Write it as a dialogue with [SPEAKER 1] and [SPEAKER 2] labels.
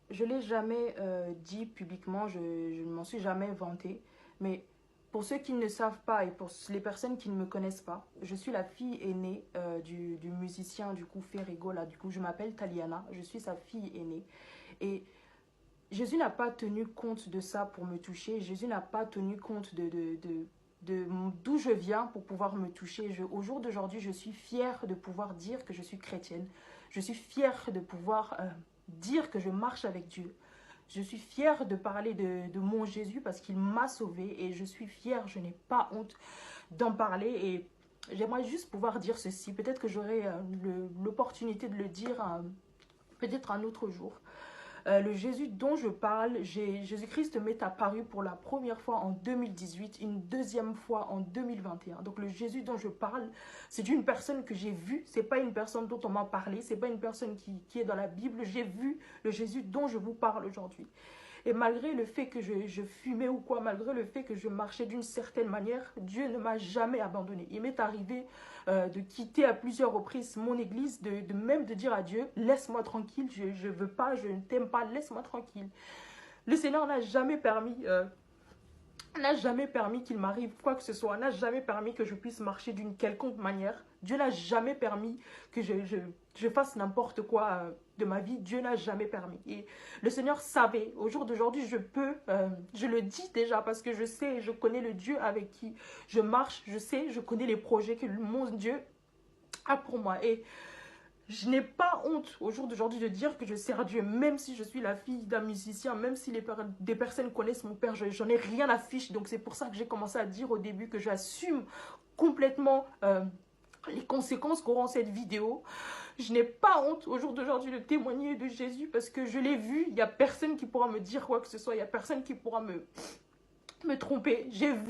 [SPEAKER 1] je l'ai jamais dit publiquement, je ne m'en suis jamais vantée, mais pour ceux qui ne savent pas et pour les personnes qui ne me connaissent pas, je suis la fille aînée du musicien du coup Ferrigo là, du coup je m'appelle Taliana, je suis sa fille aînée et Jésus n'a pas tenu compte de ça pour me toucher. Jésus n'a pas tenu compte de d'où je viens pour pouvoir me toucher. Au jour d'aujourd'hui, je suis fière de pouvoir dire que je suis chrétienne. Je suis fière de pouvoir dire que je marche avec Dieu. Je suis fière de parler de mon Jésus parce qu'il m'a sauvée et je suis fière, je n'ai pas honte d'en parler et j'aimerais juste pouvoir dire ceci. Peut-être que j'aurai l'opportunité de le dire peut-être un autre jour. Le Jésus dont je parle, Jésus-Christ m'est apparu pour la première fois en 2018, une deuxième fois en 2021. Donc le Jésus dont je parle, c'est une personne que j'ai vue, c'est pas une personne dont on m'a parlé, c'est pas une personne qui est dans la Bible. J'ai vu le Jésus dont je vous parle aujourd'hui. Et malgré le fait que je fumais ou quoi, malgré le fait que je marchais d'une certaine manière, Dieu ne m'a jamais abandonné. Il m'est arrivé de quitter à plusieurs reprises mon église, même de dire à Dieu, laisse-moi tranquille, je veux pas, je ne t'aime pas, laisse-moi tranquille. Le Seigneur n'a jamais permis qu'il m'arrive quoi que ce soit, n'a jamais permis que je puisse marcher d'une quelconque manière. Dieu n'a jamais permis que je fasse n'importe quoi de ma vie. Dieu n'a jamais permis. Et le Seigneur savait. Au jour d'aujourd'hui, je le dis déjà parce que je sais, je connais le Dieu avec qui je marche. Je sais, je connais les projets que mon Dieu a pour moi. Et je n'ai pas honte au jour d'aujourd'hui de dire que je sers Dieu, même si je suis la fille d'un musicien, même si des personnes connaissent mon père, j'en ai rien à fiche. Donc c'est pour ça que j'ai commencé à dire au début que j'assume complètement les conséquences qu'auront cette vidéo. Je n'ai pas honte au jour d'aujourd'hui de témoigner de Jésus parce que je l'ai vu. Il n'y a personne qui pourra me dire quoi que ce soit, il n'y a personne qui pourra me tromper. J'ai vu